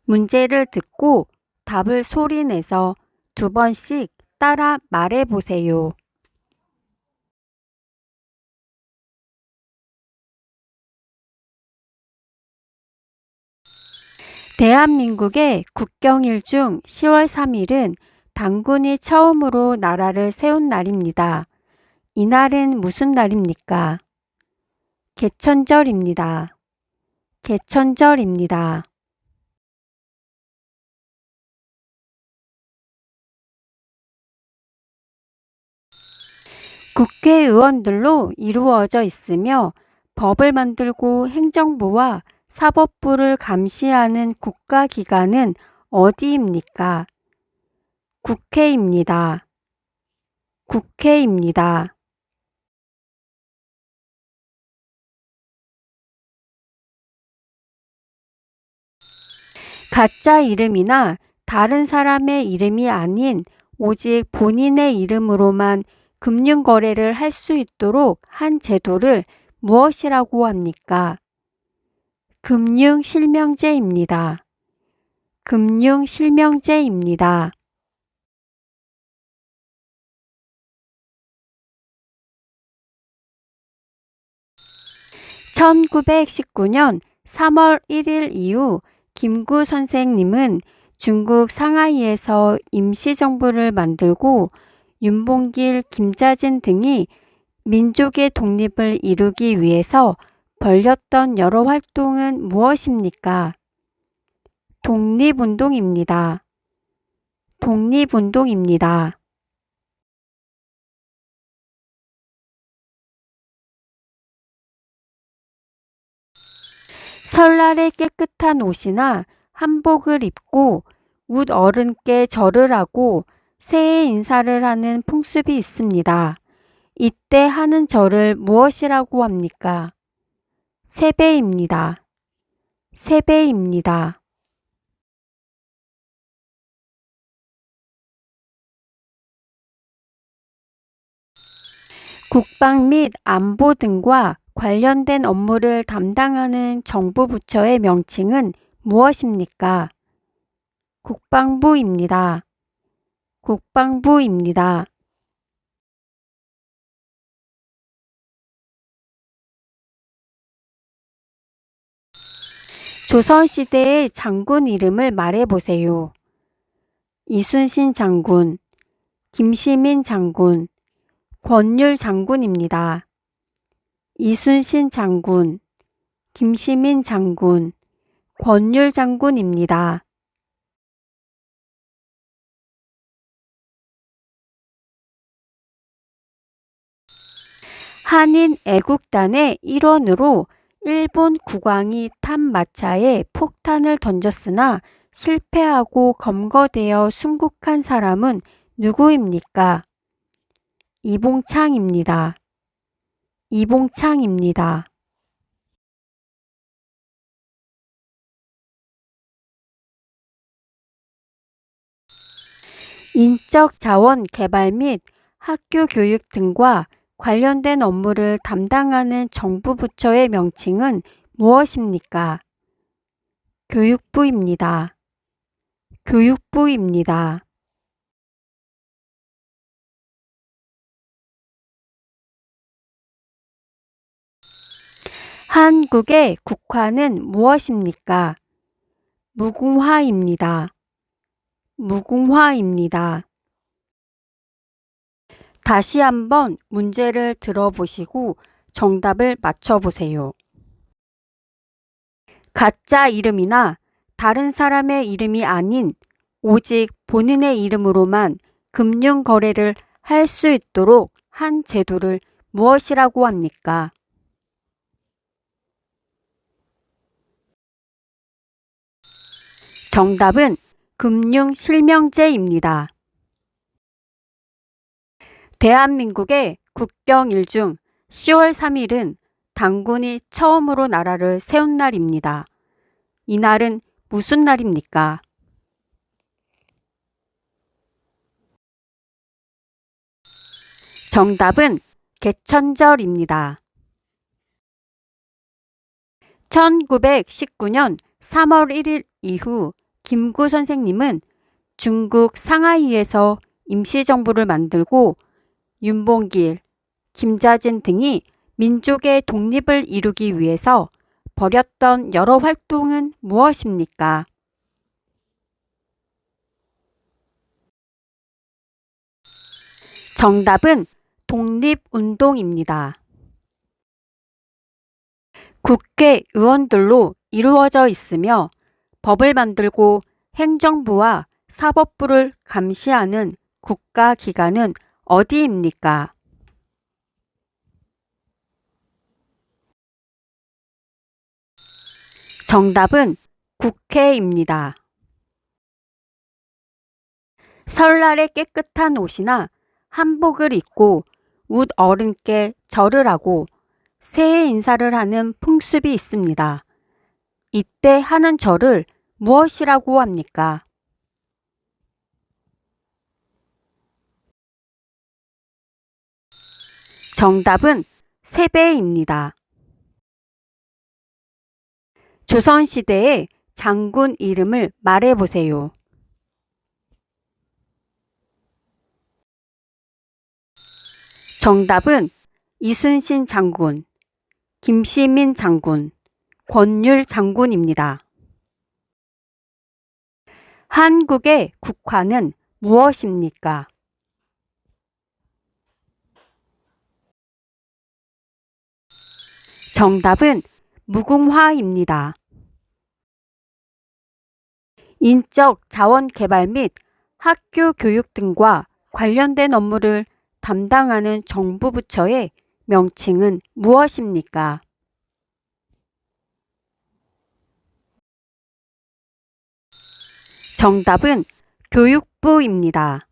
문제를 듣고 답을 소리내서 2번씩 따라 말해보세요. 대한민국의 국경일 중 10월 3일은 당군이 처음으로 나라를 세운 날입니다. 이날은 무슨 날입니까? 개천절입니다. 개천절입니다. 국회의원들로 이루어져 있으며 법을 만들고 행정부와 사법부를 감시하는 국가기관은 어디입니까? 국회입니다. 국회입니다. 가짜 이름이나 다른 사람의 이름이 아닌 오직 본인의 이름으로만 금융거래를 할 수 있도록 한 제도를 무엇이라고 합니까? 금융실명제입니다. 금융실명제입니다. 1919년 3월 1일 이후 김구 선생님은 중국 상하이에서 임시정부를 만들고 윤봉길, 김자진 등이 민족의 독립을 이루기 위해서 벌였던 여러 활동은 무엇입니까? 독립운동입니다. 독립운동입니다. 설날에 깨끗한 옷이나 한복을 입고 웃 어른께 절을 하고 새해 인사를 하는 풍습이 있습니다. 이때 하는 절을 무엇이라고 합니까? 세배입니다. 세배입니다. 국방 및 안보 등과 관련된 업무를 담당하는 정부 부처의 명칭은 무엇입니까? 국방부입니다. 국방부입니다. 조선시대의 장군 이름을 말해보세요. 이순신 장군, 김시민 장군, 권율 장군입니다. 이순신 장군, 김시민 장군, 권율 장군입니다. 한인 애국단의 일원으로 일본 국왕이 탄 마차에 폭탄을 던졌으나 실패하고 검거되어 순국한 사람은 누구입니까? 이봉창입니다. 이봉창입니다. 인적 자원 개발 및 학교 교육 등과 관련된 업무를 담당하는 정부 부처의 명칭은 무엇입니까? 교육부입니다. 교육부입니다. 한국의 국화는 무엇입니까? 무궁화입니다. 무궁화입니다. 다시 한번 문제를 들어보시고 정답을 맞춰보세요. 가짜 이름이나 다른 사람의 이름이 아닌 오직 본인의 이름으로만 금융 거래를 할 수 있도록 한 제도를 무엇이라고 합니까? 정답은 금융실명제입니다. 대한민국의 국경일 중 10월 3일은 당군이 처음으로 나라를 세운 날입니다. 이날은 무슨 날입니까? 정답은 개천절입니다. 1919년 3월 1일 이후 김구 선생님은 중국 상하이에서 임시정부를 만들고 윤봉길, 김자진 등이 민족의 독립을 이루기 위해서 벌였던 여러 활동은 무엇입니까? 정답은 독립운동입니다. 국회의원들로 이루어져 있으며 법을 만들고 행정부와 사법부를 감시하는 국가기관은 어디입니까? 정답은 국회입니다. 설날에 깨끗한 옷이나 한복을 입고 웃 어른께 절을 하고 새해 인사를 하는 풍습이 있습니다. 이때 하는 절을 무엇이라고 합니까? 정답은 세배입니다. 조선시대의 장군 이름을 말해보세요. 정답은 이순신 장군, 김시민 장군, 권율 장군입니다. 한국의 국화는 무엇입니까? 정답은 무궁화입니다. 인적 자원 개발 및 학교 교육 등과 관련된 업무를 담당하는 정부 부처의 명칭은 무엇입니까? 정답은 교육부입니다.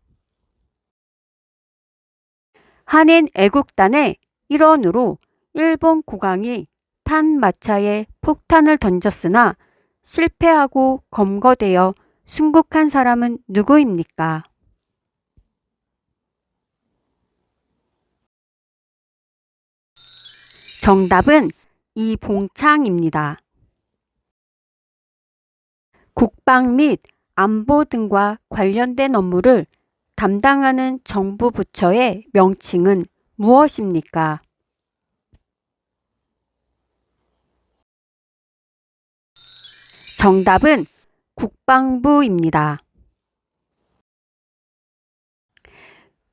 한인 애국단의 일원으로 일본 국왕이 탄 마차에 폭탄을 던졌으나 실패하고 검거되어 순국한 사람은 누구입니까? 정답은 이봉창입니다. 국방 및 안보 등과 관련된 업무를 담당하는 정부 부처의 명칭은 무엇입니까? 정답은 국방부입니다.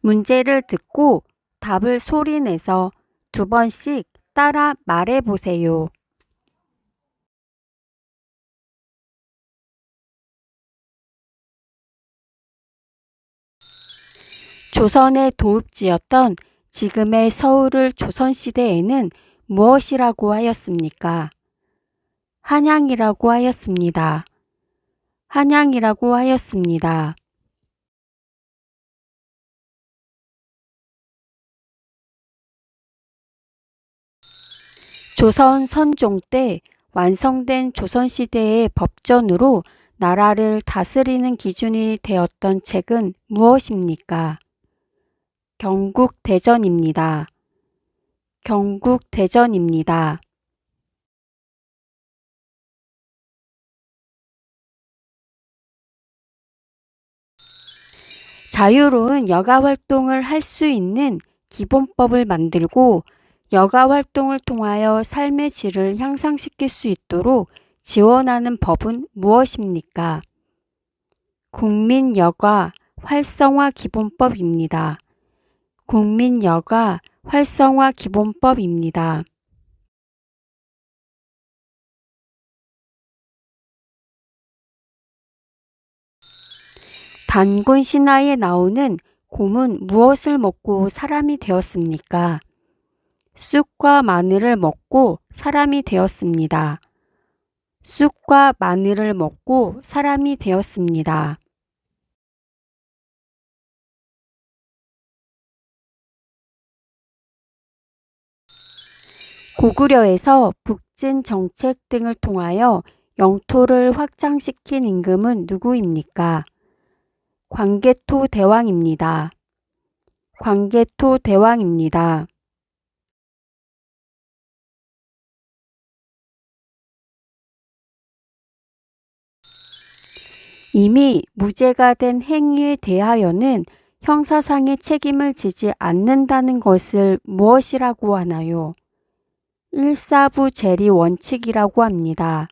문제를 듣고 답을 소리내서 2번씩 따라 말해보세요. 조선의 도읍지였던 지금의 서울을 조선시대에는 무엇이라고 하였습니까? 한양이라고 하였습니다. 한양이라고 하였습니다. 조선 선종 때 완성된 조선시대의 법전으로 나라를 다스리는 기준이 되었던 책은 무엇입니까? 경국대전입니다. 경국대전입니다. 자유로운 여가 활동을 할 수 있는 기본법을 만들고 여가 활동을 통하여 삶의 질을 향상시킬 수 있도록 지원하는 법은 무엇입니까? 국민여가 활성화 기본법입니다. 국민여가 활성화 기본법입니다. 단군 신화에 나오는 곰은 무엇을 먹고 사람이 되었습니까? 쑥과 마늘을 먹고 사람이 되었습니다. 쑥과 마늘을 먹고 사람이 되었습니다. 고구려에서 북진 정책 등을 통하여 영토를 확장시킨 임금은 누구입니까? 광개토 대왕입니다. 광개토 대왕입니다. 이미 무죄가 된 행위에 대하여는 형사상의 책임을 지지 않는다는 것을 무엇이라고 하나요? 일사부 재리 원칙이라고 합니다.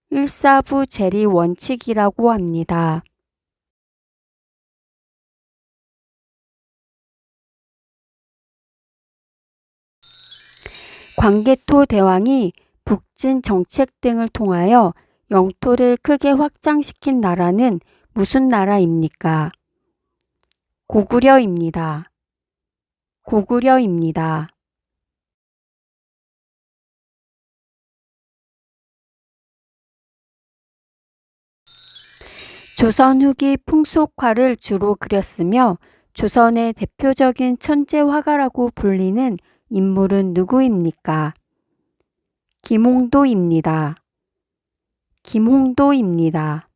일사부 재리 원칙이라고 합니다. 광개토 대왕이 북진 정책 등을 통하여 영토를 크게 확장시킨 나라는 무슨 나라입니까? 고구려입니다. 고구려입니다. 조선 후기 풍속화를 주로 그렸으며 조선의 대표적인 천재 화가라고 불리는 인물은 누구입니까? 김홍도입니다. 김홍도입니다.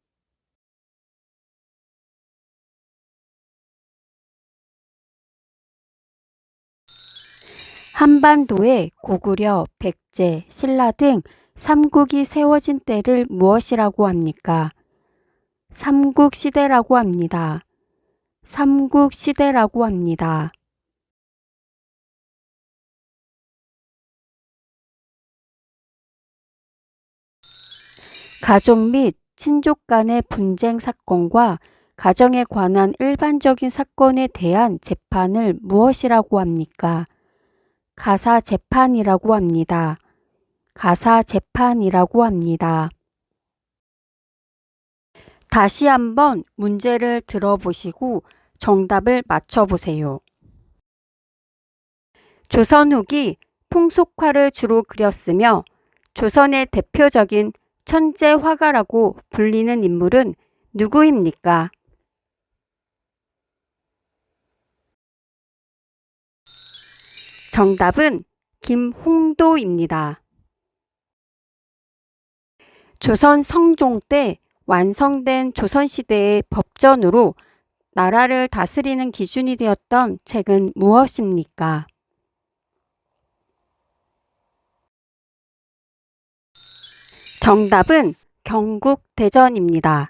한반도에 고구려, 백제, 신라 등 삼국이 세워진 때를 무엇이라고 합니까? 삼국시대라고 합니다. 삼국시대라고 합니다. 가족 및 친족 간의 분쟁 사건과 가정에 관한 일반적인 사건에 대한 재판을 무엇이라고 합니까? 가사재판이라고 합니다. 가사재판이라고 합니다. 다시 한번 문제를 들어보시고 정답을 맞춰보세요. 조선 후기 풍속화를 주로 그렸으며 조선의 대표적인 천재 화가라고 불리는 인물은 누구입니까? 정답은 김홍도입니다. 조선 성종 때 완성된 조선시대의 법전으로 나라를 다스리는 기준이 되었던 책은 무엇입니까? 정답은 경국대전입니다.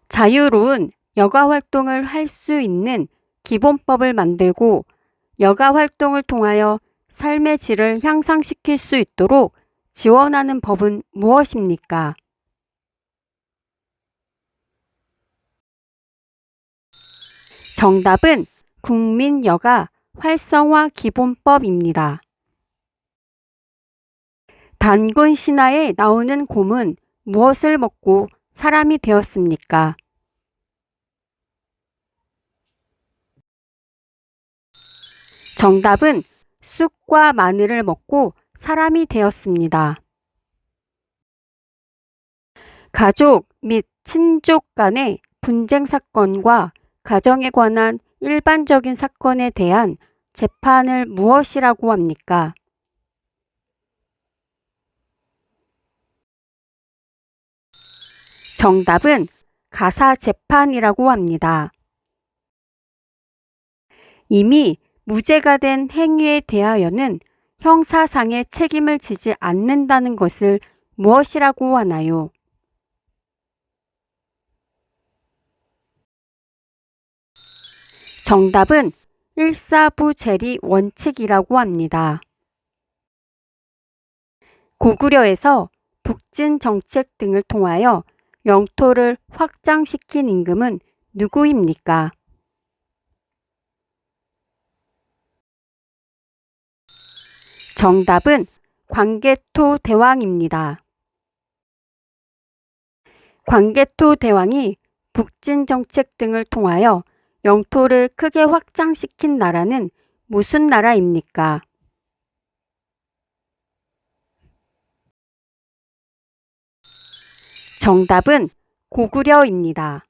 자유로운 여가 활동을 할 수 있는 기본법을 만들고 여가 활동을 통하여 삶의 질을 향상시킬 수 있도록 지원하는 법은 무엇입니까? 정답은 국민여가 활성화 기본법입니다. 단군 신화에 나오는 곰은 무엇을 먹고 사람이 되었습니까? 정답은 쑥과 마늘을 먹고 사람이 되었습니다. 가족 및 친족 간의 분쟁 사건과 가정에 관한 일반적인 사건에 대한 재판을 무엇이라고 합니까? 정답은 가사재판이라고 합니다. 이미 무죄가 된 행위에 대하여는 형사상의 책임을 지지 않는다는 것을 무엇이라고 하나요? 정답은 일사부재리 원칙이라고 합니다. 고구려에서 북진 정책 등을 통하여 영토를 확장시킨 임금은 누구입니까? 정답은 광개토 대왕입니다. 광개토 대왕이 북진 정책 등을 통하여 영토를 크게 확장시킨 나라는 무슨 나라입니까? 정답은 고구려입니다.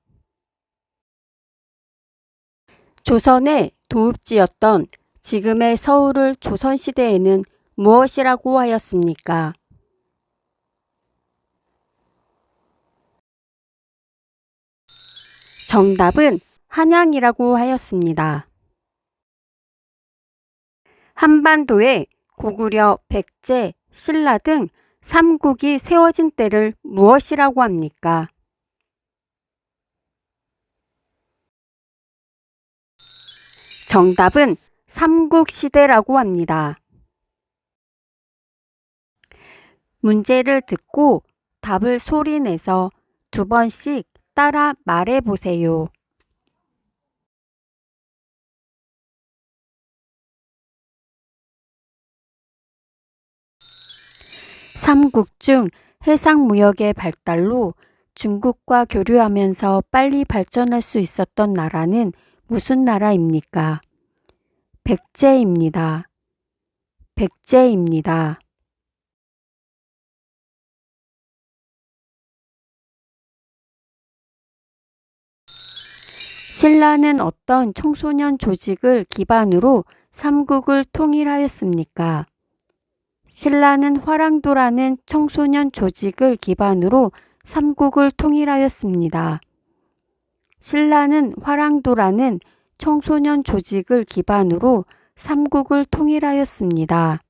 조선의 도읍지였던 지금의 서울을 조선시대에는 무엇이라고 하였습니까? 정답은 한양이라고 하였습니다. 한반도에 고구려, 백제, 신라 등 삼국이 세워진 때를 무엇이라고 합니까? 정답은 삼국시대라고 합니다. 문제를 듣고 답을 소리내서 2번씩 따라 말해보세요. 삼국 중 해상무역의 발달로 중국과 교류하면서 빨리 발전할 수 있었던 나라는 무슨 나라입니까? 백제입니다. 백제입니다. 신라는 어떤 청소년 조직을 기반으로 삼국을 통일하였습니까? 신라는 화랑도라는 청소년 조직을 기반으로 삼국을 통일하였습니다. 신라는 화랑도라는 청소년 조직을 기반으로 삼국을 통일하였습니다.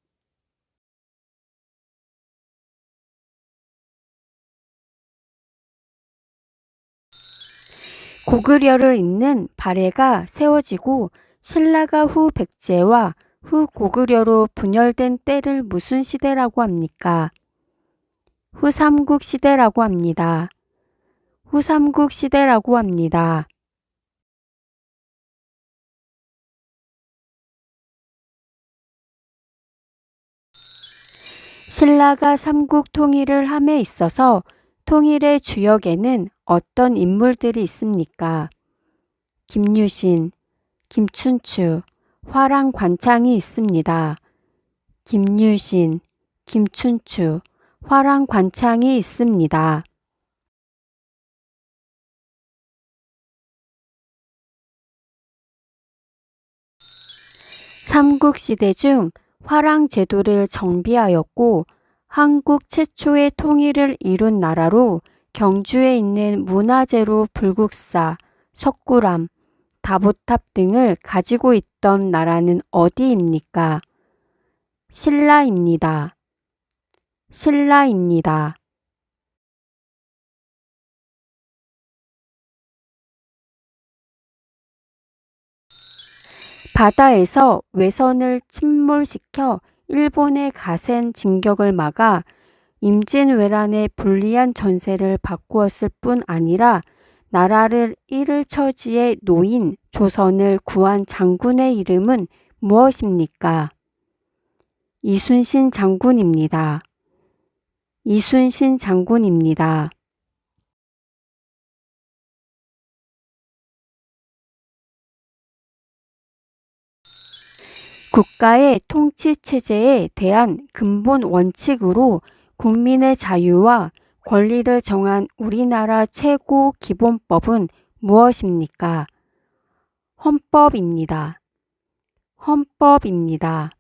고구려를 잇는 발해가 세워지고 신라가 후 백제와 후 고구려로 분열된 때를 무슨 시대라고 합니까? 후삼국 시대라고 합니다. 후삼국 시대라고 합니다. 신라가 삼국 통일을 함에 있어서 통일의 주역에는 어떤 인물들이 있습니까? 김유신, 김춘추, 화랑관창이 있습니다. 김유신, 김춘추, 화랑관창이 있습니다. 삼국시대 중 화랑제도를 정비하였고 한국 최초의 통일을 이룬 나라로 경주에 있는 문화재로 불국사, 석굴암, 다보탑 등을 가지고 있던 나라는 어디입니까? 신라입니다. 신라입니다. 바다에서 외선을 침몰시켜 일본의 가센 진격을 막아 임진왜란의 불리한 전세를 바꾸었을 뿐 아니라 나라를 잃을 처지에 놓인 조선을 구한 장군의 이름은 무엇입니까? 이순신 장군입니다. 이순신 장군입니다. 국가의 통치체제에 대한 근본 원칙으로 국민의 자유와 권리를 정한 우리나라 최고 기본법은 무엇입니까? 헌법입니다. 헌법입니다.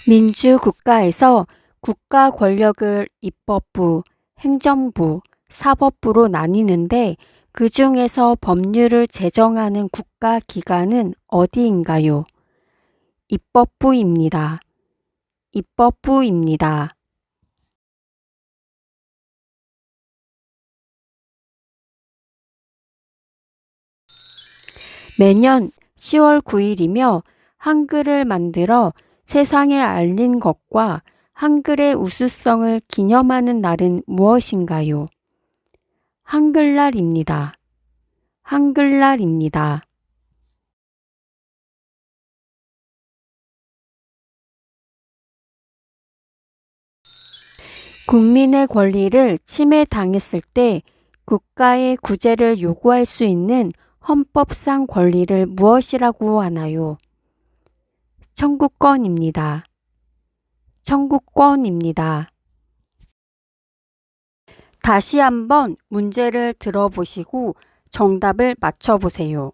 민주국가에서 국가 권력을 입법부, 행정부, 사법부로 나뉘는데 그 중에서 법률을 제정하는 국가기관은 어디인가요? 입법부입니다. 입법부입니다. 매년 10월 9일이며 한글을 만들어 세상에 알린 것과 한글의 우수성을 기념하는 날은 무엇인가요? 한글날입니다. 한글날입니다. 국민의 권리를 침해당했을 때 국가의 구제를 요구할 수 있는 헌법상 권리를 무엇이라고 하나요? 청구권입니다. 청구권입니다. 다시 한번 문제를 들어보시고 정답을 맞춰보세요.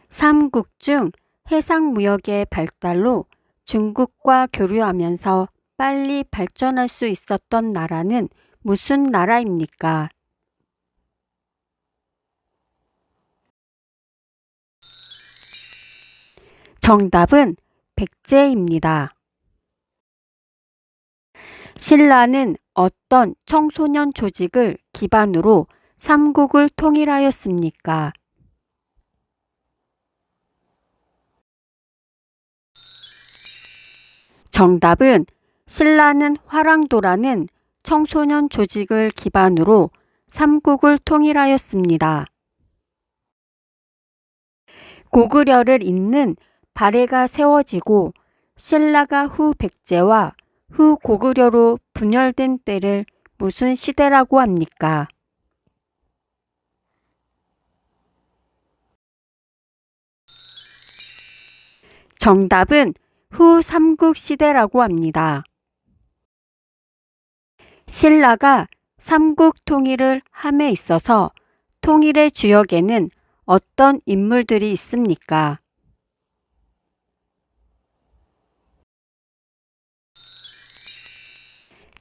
삼국 중 해상무역의 발달로 중국과 교류하면서 빨리 발전할 수 있었던 나라는 무슨 나라입니까? 정답은 백제입니다. 신라는 어떤 청소년 조직을 기반으로 삼국을 통일하였습니까? 정답은 신라는 화랑도라는 청소년 조직을 기반으로 삼국을 통일하였습니다. 고구려를 잇는 발해가 세워지고 신라가 후 백제와 후 고구려로 분열된 때를 무슨 시대라고 합니까? 정답은 후 삼국시대라고 합니다. 신라가 삼국 통일을 함에 있어서 통일의 주역에는 어떤 인물들이 있습니까?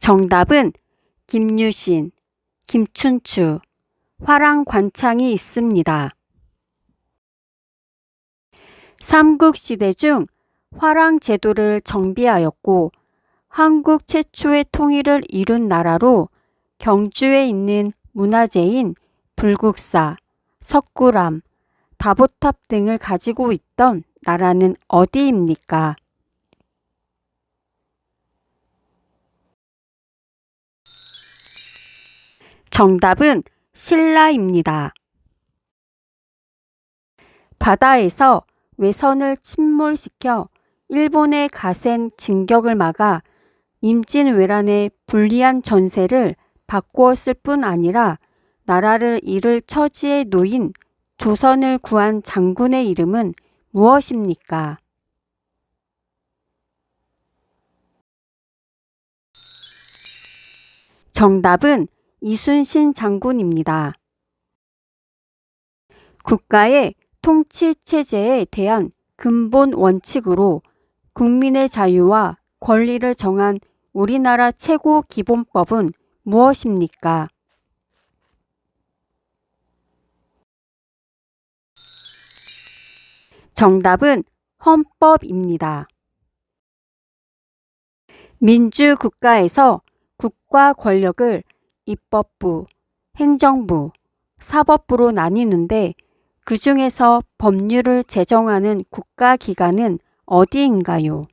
정답은 김유신, 김춘추, 화랑관창이 있습니다. 삼국시대 중 화랑제도를 정비하였고 한국 최초의 통일을 이룬 나라로 경주에 있는 문화재인 불국사, 석굴암, 다보탑 등을 가지고 있던 나라는 어디입니까? 정답은 신라입니다. 바다에서 외선을 침몰시켜 일본의 가센 진격을 막아 임진왜란의 불리한 전세를 바꾸었을 뿐 아니라 나라를 잃을 처지에 놓인 조선을 구한 장군의 이름은 무엇입니까? 정답은 이순신 장군입니다. 국가의 통치체제에 대한 근본 원칙으로 국민의 자유와 권리를 정한 우리나라 최고 기본법은 무엇입니까? 정답은 헌법입니다. 민주국가에서 국가 권력을 입법부, 행정부, 사법부로 나뉘는데 그 중에서 법률을 제정하는 국가기관은 어디인가요?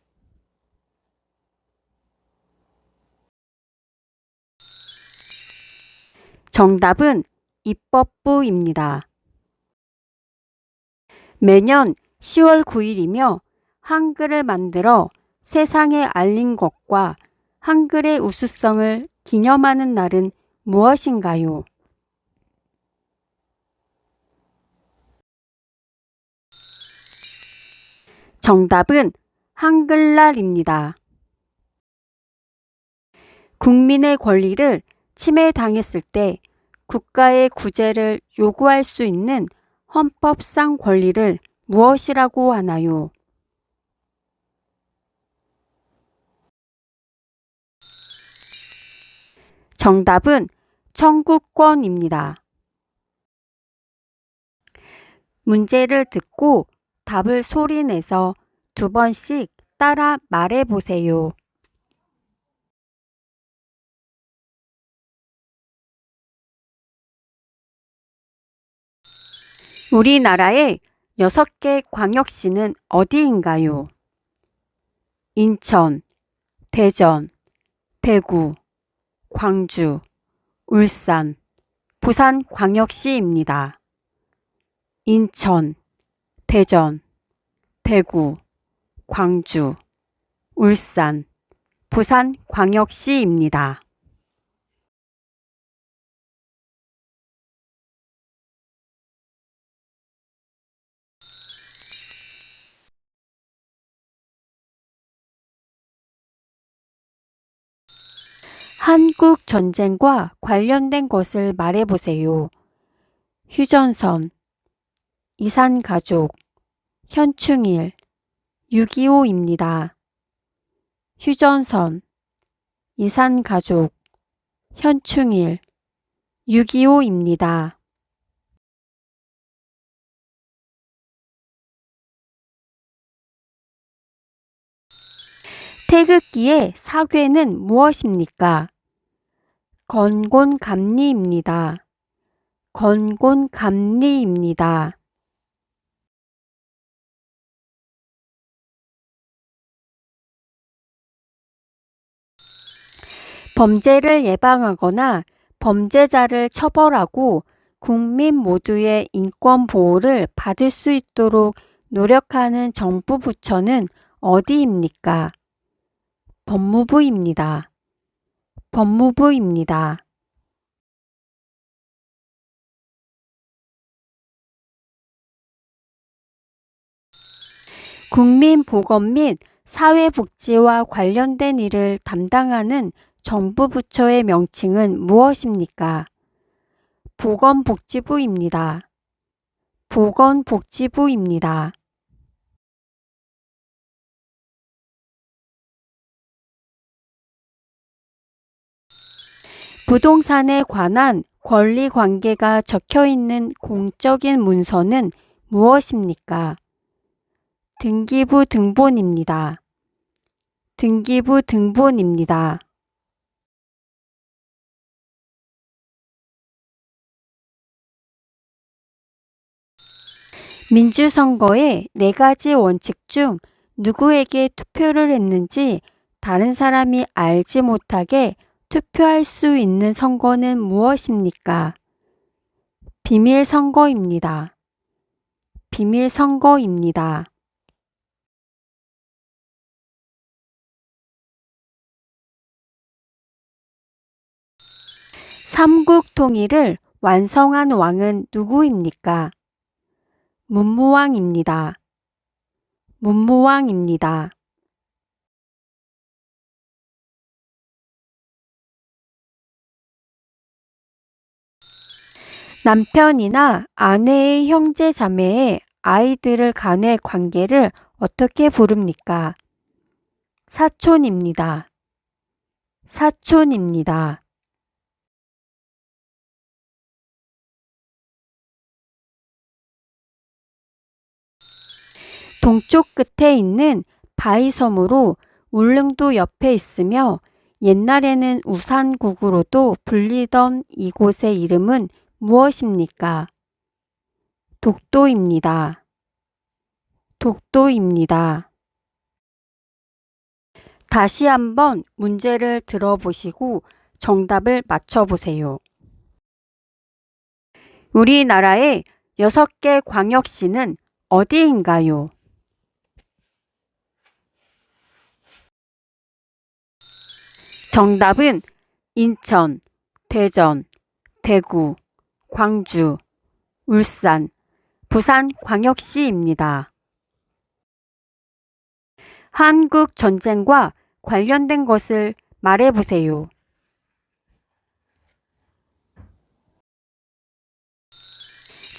정답은 입법부입니다. 매년 10월 9일이며 한글을 만들어 세상에 알린 것과 한글의 우수성을 기념하는 날은 무엇인가요? 정답은 한글날입니다. 국민의 권리를 침해당했을 때 국가의 구제를 요구할 수 있는 헌법상 권리를 무엇이라고 하나요? 정답은 청구권입니다. 문제를 듣고 답을 소리내서 2번씩 따라 말해보세요. 우리나라의 6개 광역시는 어디인가요? 인천, 대전, 대구, 광주, 울산, 부산 광역시입니다. 인천, 대전, 대구, 광주, 울산, 부산 광역시입니다. 한국 전쟁과 관련된 것을 말해보세요. 휴전선, 이산가족, 현충일, 6.25입니다. 휴전선, 이산가족, 현충일, 6.25입니다. 태극기의 사괴는 무엇입니까? 건곤감리입니다. 건곤감리입니다. 범죄를 예방하거나 범죄자를 처벌하고 국민 모두의 인권 보호를 받을 수 있도록 노력하는 정부 부처는 어디입니까? 법무부입니다. 법무부입니다. 국민보건 및 사회복지와 관련된 일을 담당하는 정부 부처의 명칭은 무엇입니까? 보건복지부입니다. 보건복지부입니다. 부동산에 관한 권리관계가 적혀있는 공적인 문서는 무엇입니까? 등기부 등본입니다. 등기부 등본입니다. 민주선거의 4가지 원칙 중 누구에게 투표를 했는지 다른 사람이 알지 못하게 투표할 수 있는 선거는 무엇입니까? 비밀선거입니다. 비밀선거입니다. 삼국 통일을 완성한 왕은 누구입니까? 문무왕입니다. 문무왕입니다. 남편이나 아내의 형제 자매의 아이들을 간의 관계를 어떻게 부릅니까? 사촌입니다. 사촌입니다. 동쪽 끝에 있는 바위섬으로 울릉도 옆에 있으며 옛날에는 우산국으로도 불리던 이곳의 이름은 무엇입니까? 독도입니다. 독도입니다. 다시 한번 문제를 들어보시고 정답을 맞춰보세요. 우리나라의 6개 광역시는 어디인가요? 정답은 인천, 대전, 대구, 광주, 울산, 부산광역시입니다. 한국 전쟁과 관련된 것을 말해보세요.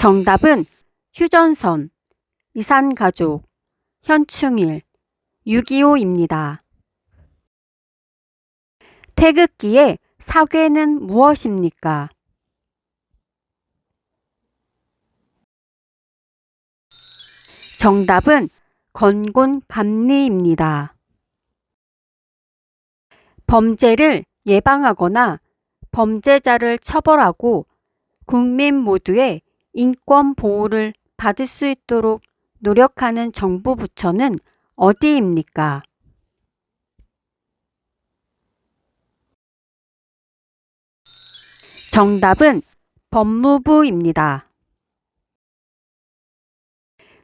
정답은 휴전선, 이산가족, 현충일, 6.25입니다. 태극기의 사괴는 무엇입니까? 정답은 건곤감리입니다. 범죄를 예방하거나 범죄자를 처벌하고 국민 모두의 인권 보호를 받을 수 있도록 노력하는 정부 부처는 어디입니까? 정답은 법무부입니다.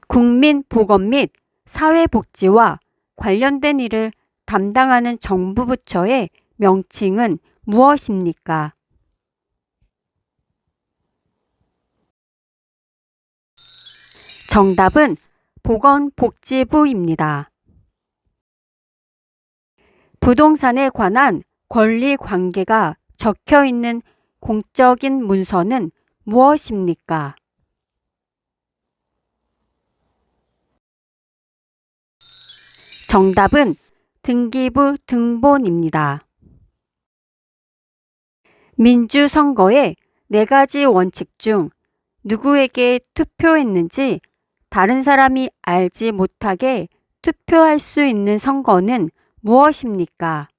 국민보건 및 사회복지와 관련된 일을 담당하는 정부 부처의 명칭은 무엇입니까? 정답은 보건복지부입니다. 부동산에 관한 권리관계가 적혀있는 공적인 문서는 무엇입니까? 정답은 등기부 등본입니다. 민주선거의 4가지 원칙 중 누구에게 투표했는지 다른 사람이 알지 못하게 투표할 수 있는 선거는 무엇입니까?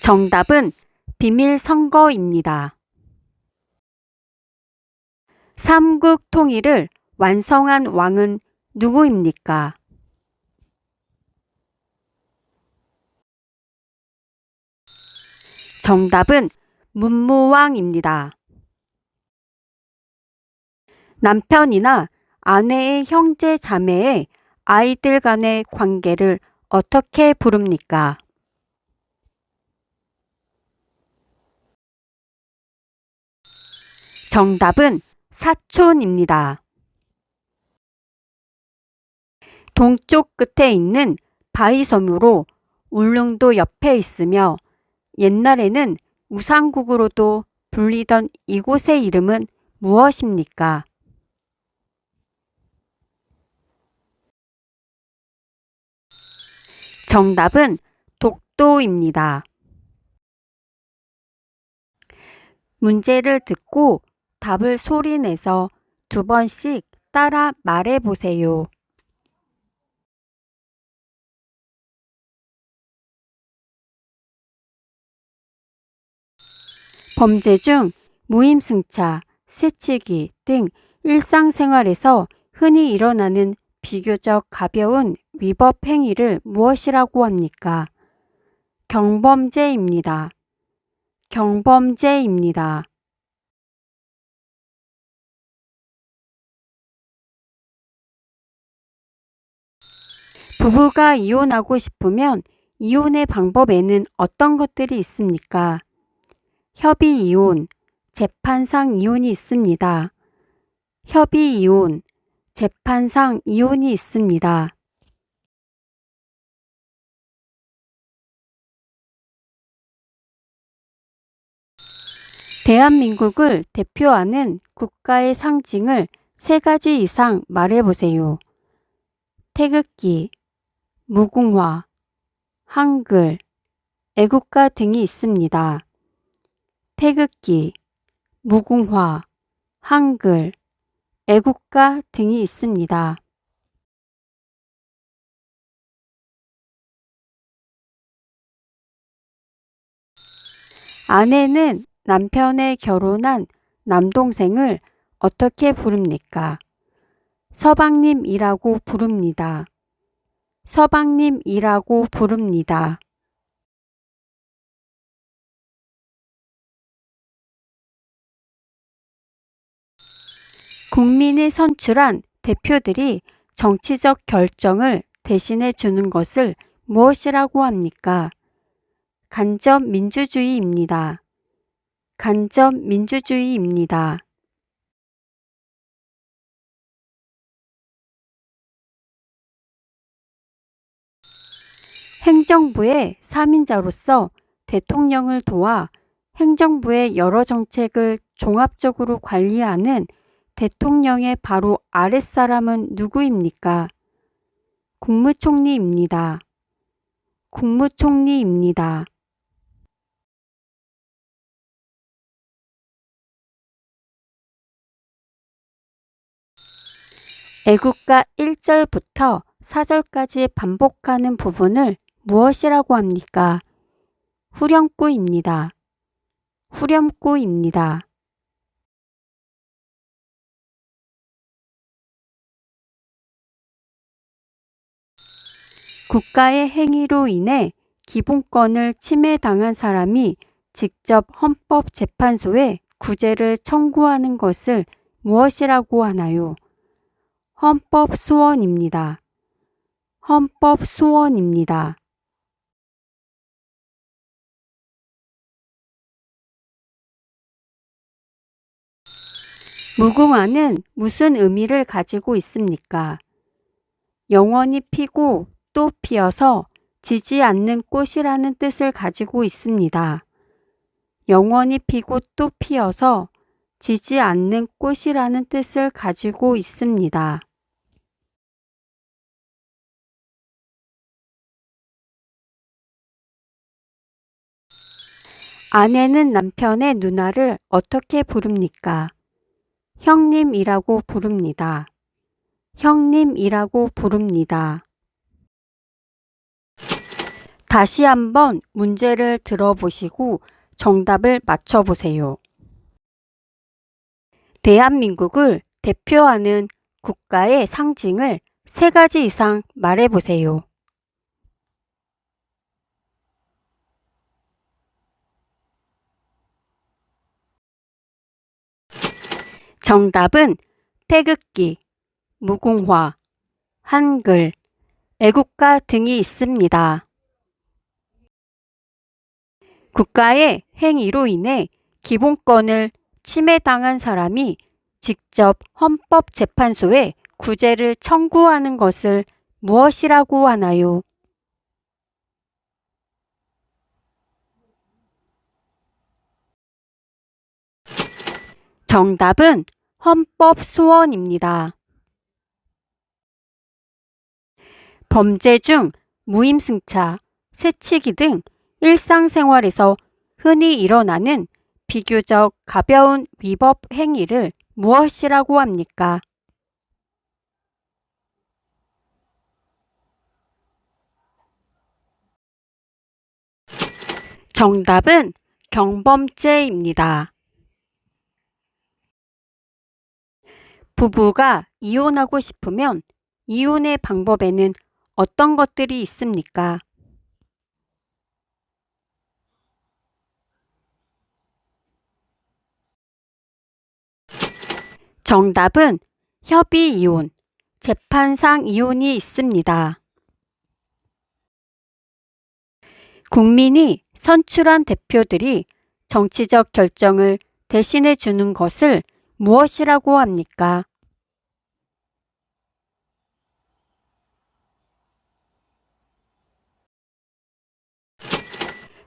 정답은 비밀 선거입니다. 삼국 통일을 완성한 왕은 누구입니까? 정답은 문무왕입니다. 남편이나 아내의 형제 자매의 아이들 간의 관계를 어떻게 부릅니까? 정답은 사촌입니다. 동쪽 끝에 있는 바위섬으로 울릉도 옆에 있으며 옛날에는 우상국으로도 불리던 이곳의 이름은 무엇입니까? 정답은 독도입니다. 문제를 듣고 답을 소리내서 2번씩 따라 말해보세요. 범죄 중 무임승차, 새치기 등 일상생활에서 흔히 일어나는 비교적 가벼운 위법 행위를 무엇이라고 합니까? 경범죄입니다. 경범죄입니다. 부부가 이혼하고 싶으면 이혼의 방법에는 어떤 것들이 있습니까? 협의 이혼, 재판상 이혼이 있습니다. 협의 이혼, 재판상 이혼이 있습니다. 대한민국을 대표하는 국가의 상징을 3가지 이상 말해보세요. 태극기, 무궁화, 한글, 애국가 등이 있습니다. 태극기, 무궁화, 한글, 애국가 등이 있습니다. 아내는 남편의 결혼한 남동생을 어떻게 부릅니까? 서방님이라고 부릅니다. 서방님이라고 부릅니다. 국민이 선출한 대표들이 정치적 결정을 대신해 주는 것을 무엇이라고 합니까? 간접민주주의입니다. 간접민주주의입니다. 행정부의 3인자로서 대통령을 도와 행정부의 여러 정책을 종합적으로 관리하는 대통령의 바로 아랫사람은 누구입니까? 국무총리입니다. 국무총리입니다. 애국가 1절부터 4절까지 반복하는 부분을 무엇이라고 합니까? 후렴구입니다. 후렴구입니다. 국가의 행위로 인해 기본권을 침해당한 사람이 직접 헌법재판소에 구제를 청구하는 것을 무엇이라고 하나요? 헌법소원입니다. 헌법소원입니다. 무궁화는 무슨 의미를 가지고 있습니까? 영원히 피고 또 피어서 지지 않는 꽃이라는 뜻을 가지고 있습니다. 영원히 피고 또 피어서 지지 않는 꽃이라는 뜻을 가지고 있습니다. 아내는 남편의 누나를 어떻게 부릅니까? 형님이라고 부릅니다. 형님이라고 부릅니다. 다시 한번 문제를 들어보시고 정답을 맞춰보세요. 대한민국을 대표하는 국가의 상징을 3가지 이상 말해보세요. 정답은 태극기, 무궁화, 한글, 애국가 등이 있습니다. 국가의 행위로 인해 기본권을 침해당한 사람이 직접 헌법재판소에 구제를 청구하는 것을 무엇이라고 하나요? 정답은 헌법소원입니다. 범죄 중 무임승차, 새치기 등 일상생활에서 흔히 일어나는 비교적 가벼운 위법 행위를 무엇이라고 합니까? 정답은 경범죄입니다. 부부가 이혼하고 싶으면 이혼의 방법에는 어떤 것들이 있습니까? 정답은 협의 이혼, 재판상 이혼이 있습니다. 국민이 선출한 대표들이 정치적 결정을 대신해 주는 것을 무엇이라고 합니까?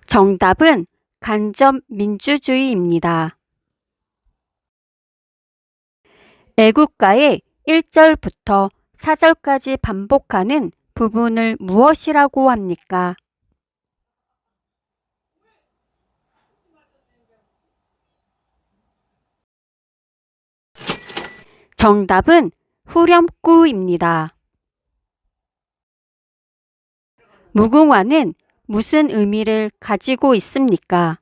정답은 간접민주주의입니다. 애국가의 1절부터 4절까지 반복하는 부분을 무엇이라고 합니까? 정답은 후렴구입니다. 무궁화는 무슨 의미를 가지고 있습니까?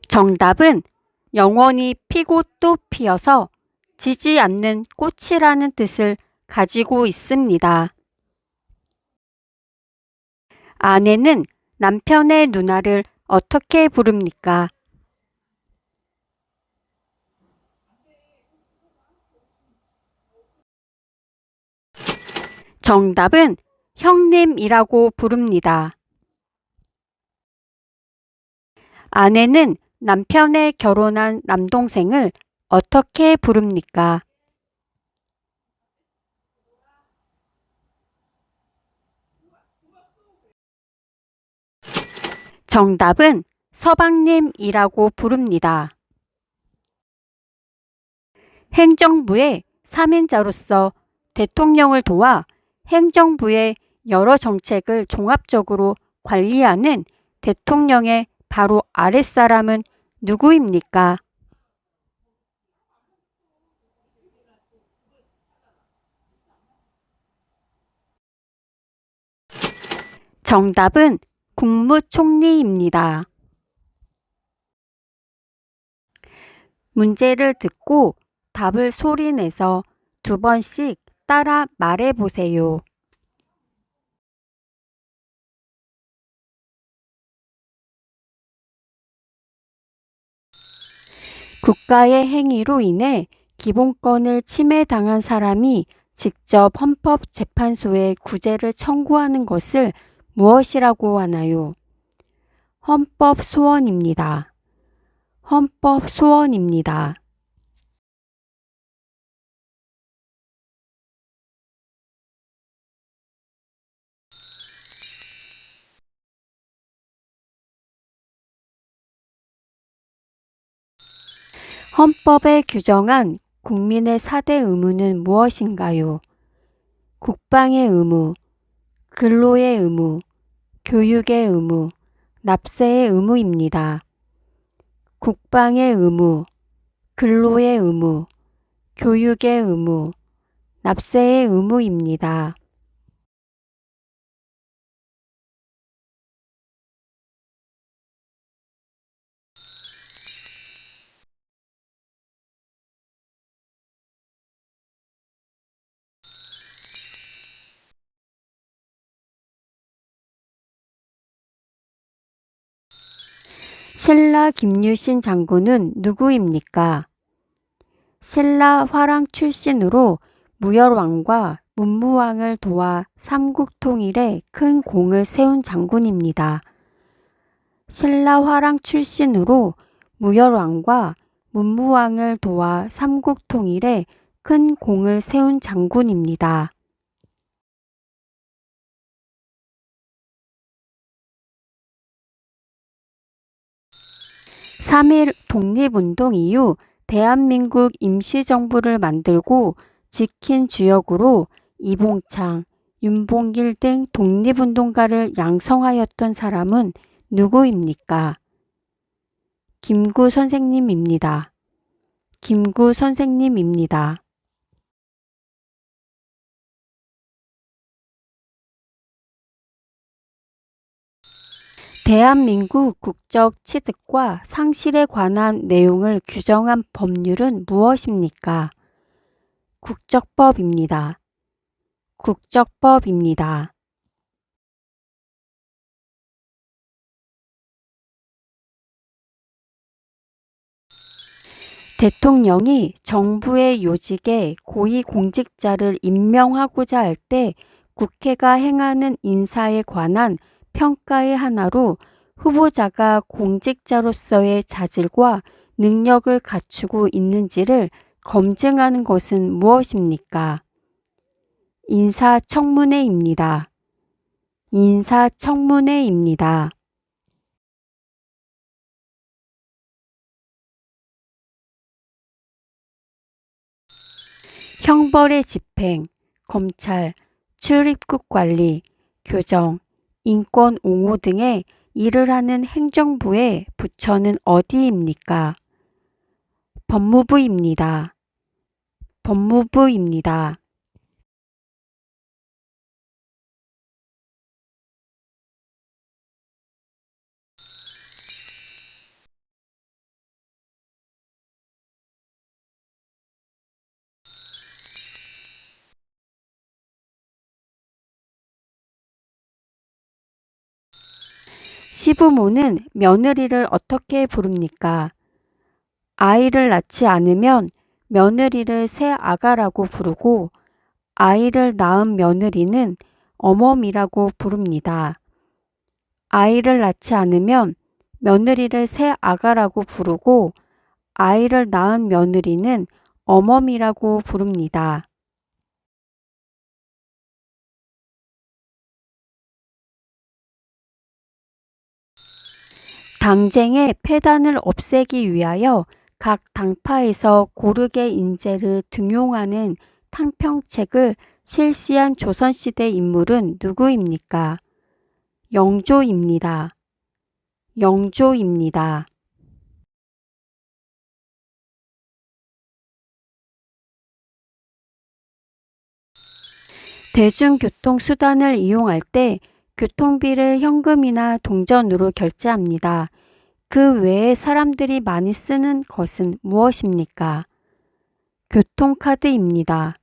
정답은 영원히 피고 또 피어서 지지 않는 꽃이라는 뜻을 가지고 있습니다. 아내는 남편의 누나를 어떻게 부릅니까? 정답은 형님이라고 부릅니다. 아내는 남편의 결혼한 남동생을 어떻게 부릅니까? 정답은 서방님이라고 부릅니다. 행정부의 3인자로서 대통령을 도와 행정부의 여러 정책을 종합적으로 관리하는 대통령의 바로 아랫사람은 누구입니까? 정답은 국무총리입니다. 문제를 듣고 답을 소리내서 2번씩 따라 말해보세요. 국가의 행위로 인해 기본권을 침해당한 사람이 직접 헌법재판소에 구제를 청구하는 것을 무엇이라고 하나요? 헌법소원입니다. 헌법소원입니다. 헌법에 규정한 국민의 4대 의무는 무엇인가요? 국방의 의무, 근로의 의무, 교육의 의무, 납세의 의무입니다. 국방의 의무, 근로의 의무, 교육의 의무, 납세의 의무입니다. 신라 김유신 장군은 누구입니까? 신라 화랑 출신으로 무열왕과 문무왕을 도와 삼국 통일에 큰 공을 세운 장군입니다. 신라 화랑 출신으로 무열왕과 문무왕을 도와 삼국 통일에 큰 공을 세운 장군입니다. 3.1 독립운동 이후 대한민국 임시정부를 만들고 지킨 주역으로 이봉창, 윤봉길 등 독립운동가를 양성하였던 사람은 누구입니까? 김구 선생님입니다. 김구 선생님입니다. 대한민국 국적 취득과 상실에 관한 내용을 규정한 법률은 무엇입니까? 국적법입니다. 국적법입니다. 대통령이 정부의 요직에 고위공직자를 임명하고자 할 때 국회가 행하는 인사에 관한 평가의 하나로 후보자가 공직자로서의 자질과 능력을 갖추고 있는지를 검증하는 것은 무엇입니까? 인사청문회입니다. 인사청문회입니다. 형벌의 집행, 검찰, 출입국 관리, 교정, 인권 옹호 등의 일을 하는 행정부의 부처는 어디입니까? 법무부입니다. 법무부입니다. 시부모는 며느리를 어떻게 부릅니까? 아이를 낳지 않으면 며느리를 새아가라고 부르고 아이를 낳은 며느리는 어멈이라고 부릅니다. 아이를 낳지 않으면 며느리를 새아가라고 부르고 아이를 낳은 며느리는 어멈이라고 부릅니다. 당쟁의 폐단을 없애기 위하여 각 당파에서 고르게 인재를 등용하는 탕평책을 실시한 조선시대 인물은 누구입니까? 영조입니다. 영조입니다. 대중교통수단을 이용할 때 교통비를 현금이나 동전으로 결제합니다. 그 외에 사람들이 많이 쓰는 것은 무엇입니까? 교통카드입니다.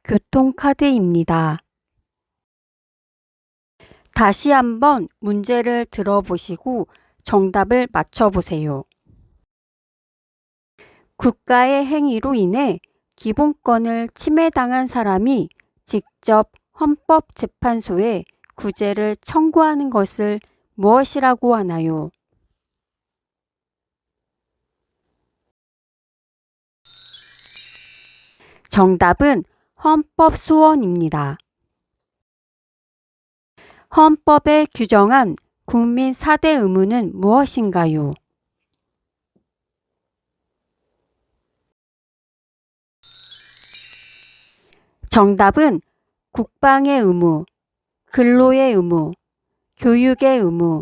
교통카드입니다. 다시 한번 문제를 들어보시고 정답을 맞춰보세요. 국가의 행위로 인해 기본권을 침해당한 사람이 직접 헌법재판소에 구제를 청구하는 것을 무엇이라고 하나요? 정답은 헌법소원입니다. 헌법에 규정한 국민 4대 의무는 무엇인가요? 정답은 국방의 의무, 근로의 의무, 교육의 의무,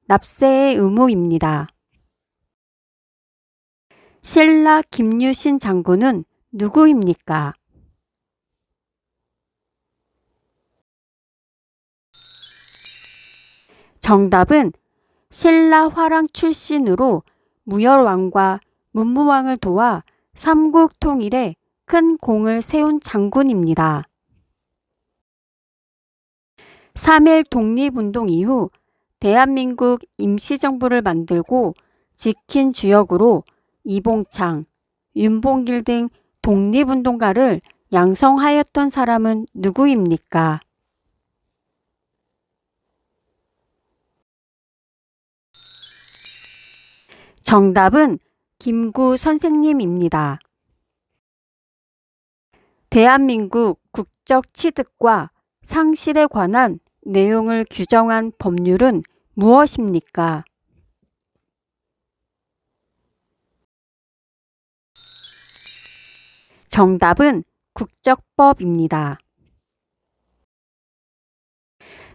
납세의 의무입니다. 신라 김유신 장군은 누구입니까? 정답은 신라 화랑 출신으로 무열왕과 문무왕을 도와 삼국 통일에 큰 공을 세운 장군입니다. 3.1 독립운동 이후 대한민국 임시정부를 만들고 지킨 주역으로 이봉창, 윤봉길 등 독립운동가를 양성하였던 사람은 누구입니까? 정답은 김구 선생님입니다. 대한민국 국적 취득과 상실에 관한 내용을 규정한 법률은 무엇입니까? 정답은 국적법입니다.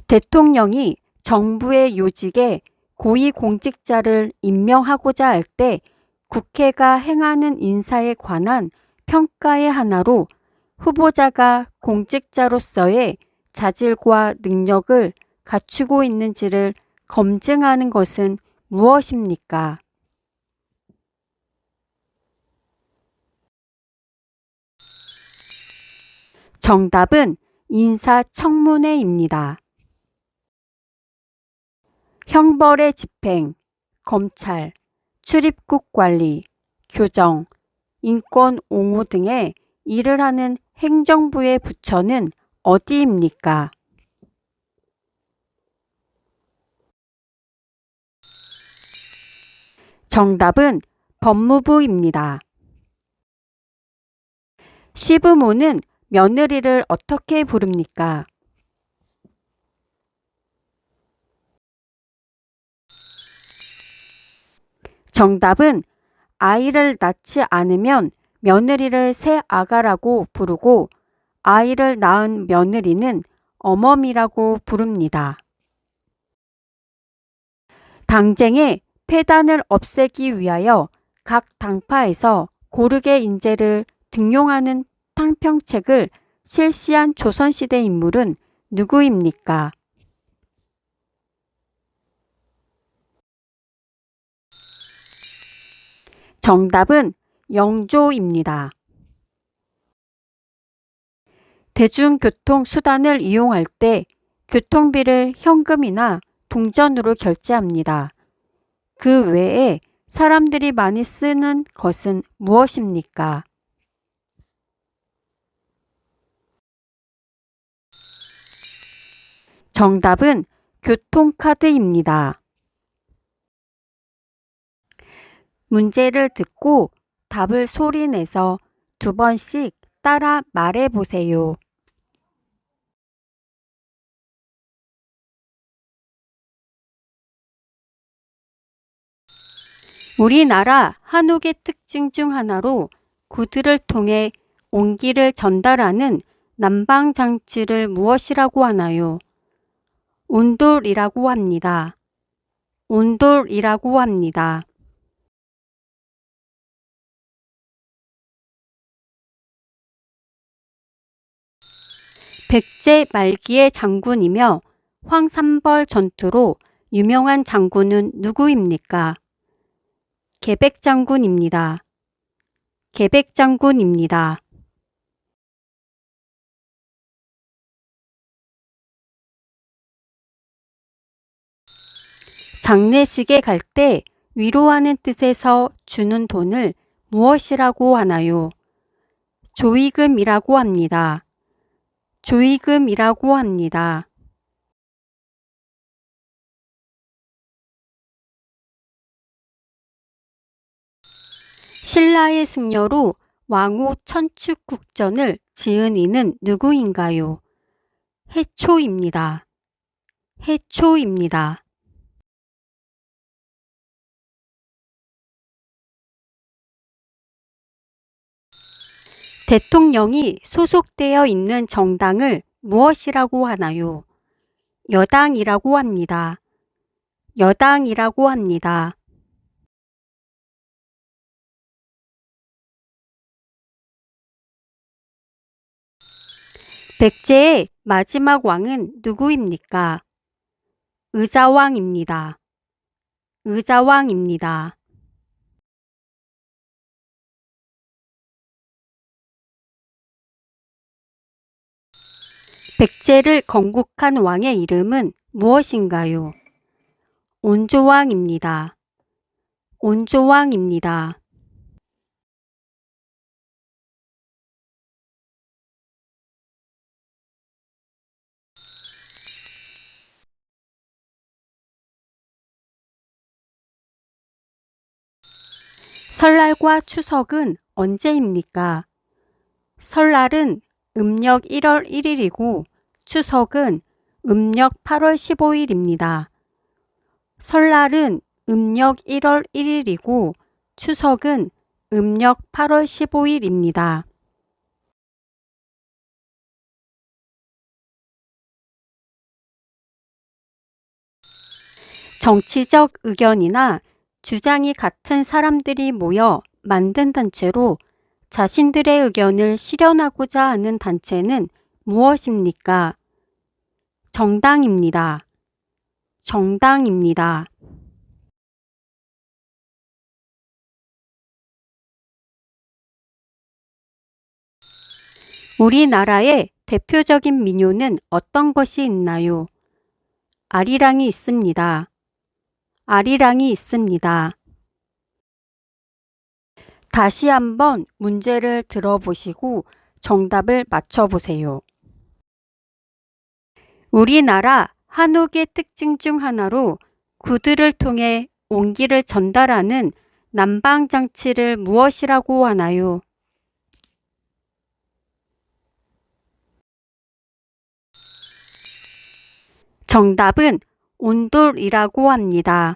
대통령이 정부의 요직에 고위공직자를 임명하고자 할 때 국회가 행하는 인사에 관한 평가의 하나로 후보자가 공직자로서의 자질과 능력을 갖추고 있는지를 검증하는 것은 무엇입니까? 정답은 인사청문회입니다. 형벌의 집행, 검찰, 출입국 관리, 교정, 인권 옹호 등의 일을 하는 행정부의 부처는 어디입니까? 정답은 법무부입니다. 시부모는 며느리를 어떻게 부릅니까? 정답은 아이를 낳지 않으면 며느리를 새아가라고 부르고 아이를 낳은 며느리는 어멈이라고 부릅니다. 당쟁의 폐단을 없애기 위하여 각 당파에서 고르게 인재를 등용하는 탕평책을 실시한 조선시대 인물은 누구입니까? 정답은 영조입니다. 대중교통 수단을 이용할 때 교통비를 현금이나 동전으로 결제합니다. 그 외에 사람들이 많이 쓰는 것은 무엇입니까? 정답은 교통카드입니다. 문제를 듣고 답을 소리내서 2번씩 따라 말해보세요. 우리나라 한옥의 특징 중 하나로 구들을 통해 온기를 전달하는 난방장치를 무엇이라고 하나요? 온돌이라고 합니다. 온돌이라고 합니다. 백제 말기의 장군이며 황산벌 전투로 유명한 장군은 누구입니까? 계백장군입니다. 계백장군입니다. 장례식에 갈 때 위로하는 뜻에서 주는 돈을 무엇이라고 하나요? 조의금이라고 합니다. 조의금이라고 합니다. 신라의 승려로 왕후 천축국전을 지은 이는 누구인가요? 해초입니다. 해초입니다. 대통령이 소속되어 있는 정당을 무엇이라고 하나요? 여당이라고 합니다. 여당이라고 합니다. 백제의 마지막 왕은 누구입니까? 의자왕입니다. 의자왕입니다. 백제를 건국한 왕의 이름은 무엇인가요? 온조왕입니다. 온조왕입니다. 설날과 추석은 언제입니까? 설날은 음력 1월 1일이고 추석은 음력 8월 15일입니다. 설날은 음력 1월 1일이고 추석은 음력 8월 15일입니다. 정치적 의견이나 주장이 같은 사람들이 모여 만든 단체로 자신들의 의견을 실현하고자 하는 단체는 무엇입니까? 정당입니다. 정당입니다. 우리나라의 대표적인 민요는 어떤 것이 있나요? 아리랑이 있습니다. 아리랑이 있습니다. 다시 한번 문제를 들어보시고 정답을 맞춰보세요. 우리나라 한옥의 특징 중 하나로 구두를 통해 온기를 전달하는 난방장치를 무엇이라고 하나요? 정답은 온돌이라고 합니다.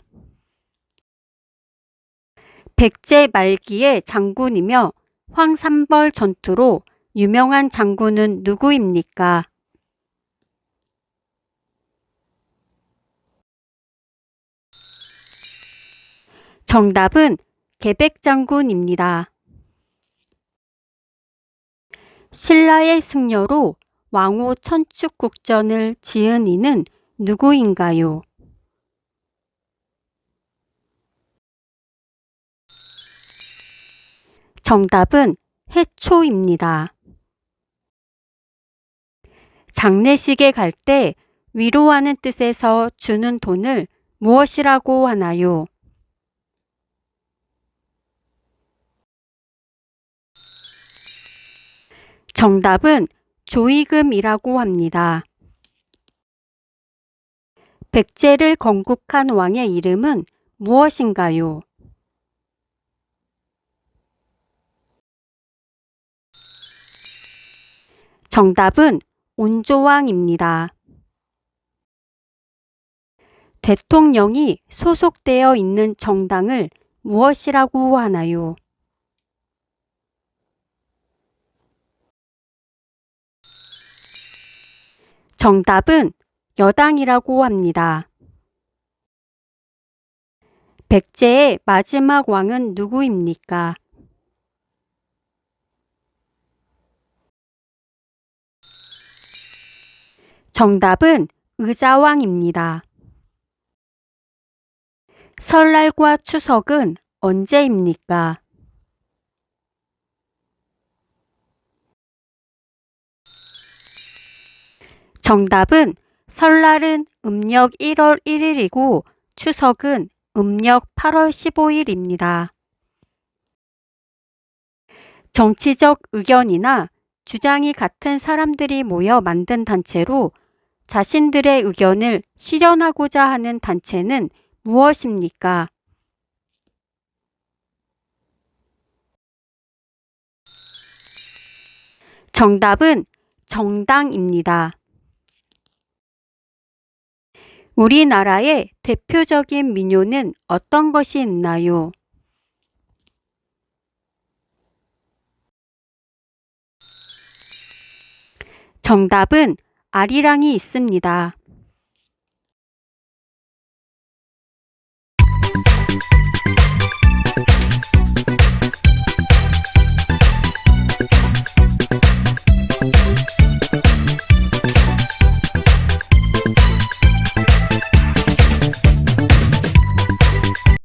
백제 말기의 장군이며 황산벌 전투로 유명한 장군은 누구입니까? 정답은 계백장군입니다. 신라의 승려로 왕호 천축국전을 지은 이는 누구인가요? 정답은 해초입니다. 장례식에 갈 때 위로하는 뜻에서 주는 돈을 무엇이라고 하나요? 정답은 조의금이라고 합니다. 백제를 건국한 왕의 이름은 무엇인가요? 정답은 온조왕입니다. 대통령이 소속되어 있는 정당을 무엇이라고 하나요? 정답은 여당이라고 합니다. 백제의 마지막 왕은 누구입니까? 정답은 의자왕입니다. 설날과 추석은 언제입니까? 정답은 설날은 음력 1월 1일이고 추석은 음력 8월 15일입니다. 정치적 의견이나 주장이 같은 사람들이 모여 만든 단체로 자신들의 의견을 실현하고자 하는 단체는 무엇입니까? 정답은 정당입니다. 우리나라의 대표적인 민요는 어떤 것이 있나요? 정답은 아리랑이 있습니다.